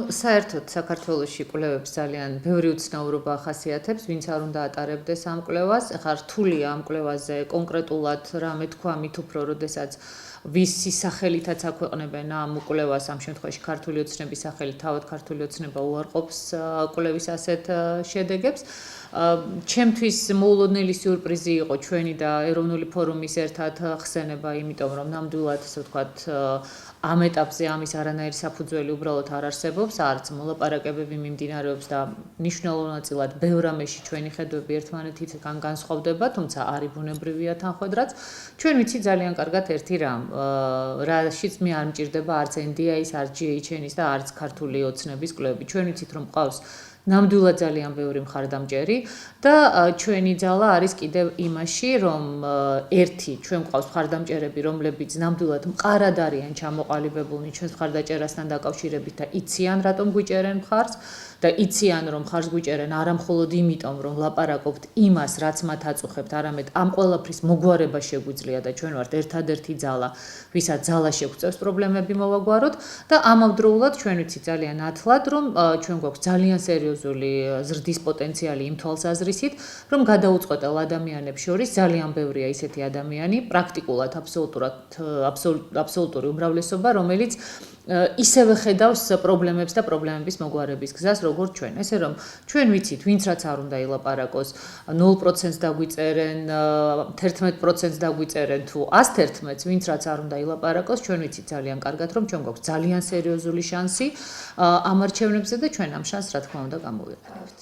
საერთოდ საქართველოში კვლევებს ძალიან ბევრი უცნაურობა ახასიათებს, ვინც არ უნდა ატარებდეს ამ კვლევას. ეხლა რთულია ამ კვლევაზე კონკრეტულად რამე თქვა, მით უფრო, როდესაც ვისი სახელითაც აქვეყნებენ ამ კვლევას, ამ შემთხვევაში ქართული ოცნების სახელით, თავად ქართული ოცნება უარყოფს კვლევის ასეთ შედეგებს. ჩემთვის მოულოდნელი სიურპრიზი იყო ჩვენი და ეროვნული ფორუმის ერთად ხსენება, იმიტომ რომ ნამდვილად, ასე ვთქვათ, ამ ეტაპზე ამის არანაირი საფუძველი უბრალოდ არ არსებობს, არც მოლაპარაკებები მიმდინარეობს და მნიშვნელოვნად ბევრ რამეში ჩვენი ხედვები ერთმანეთისგან განსხვავდება, თუმცა არის ბუნებრივია თანხმედრაც. ჩვენ ვიცით ძალიან კარგად ერთი რამ, რაშიც მე არ მჭირდება არც NDI-ის, არც GHN-ის და არც ქართული ოცნების კვლევები. ჩვენ ვიცით რომ ყავს ნამდვილად ძალიან ბევრი მხარდამჭერი და ჩვენი ძალა არის კიდევ იმაში, რომ ერთი ჩვენ ყავს მხარდამჭერები, რომლებიც ნამდვილად მყარად არიან ჩამოყალიბებულნი ჩვენს მხარდაჭერასთან დაკავშირებით და იციან რატომ გვიჭერენ მხარს და იციან რომ მხარს გვიჭერენ არა მხოლოდ იმიტომ რომ ლაპარაკობთ იმას, რაც მათ აწუხებთ, არამედ ამ ყველაფრის მოგვარება შეგვიძლია და ჩვენ ვართ ერთადერთი ძალა, ვისაც ძალა შეგვწევს პრობლემები მოვაგვაროთ და ამავდროულად ჩვენ ვიცით ძალიან ათლად, რომ ჩვენ გვაქვს ძალიან სერიოზული ზრდის პოტენციალი იმ თვალსაზრისით, რომ გადაუწყვეტელ ადამიანებს შორის ძალიან ბევრია ისეთი ადამიანი, პრაქტიკულად აბსოლუტური უმრავლესობა, რომელიც ისევე ხედავს პრობლემებს და პრობლემების მოგვარების გზას, როგორც ჩვენ. ესე რომ ჩვენ ვიცით, ვინც რაც არ უნდა ილაპარაკოს, 0%-ს დაგვიწერენ, 11%-ს დაგვიწერენ თუ 111-ს, ვინც რაც არ უნდა ილაპარაკოს, ჩვენ ვიცით ძალიან კარგად, რომ ჩვენ გვაქვს ძალიან სერიოზული შანსი ამ არჩევნებზე და ჩვენ ამ შანსს რა თქმა უნდა გამოვიყენებთ.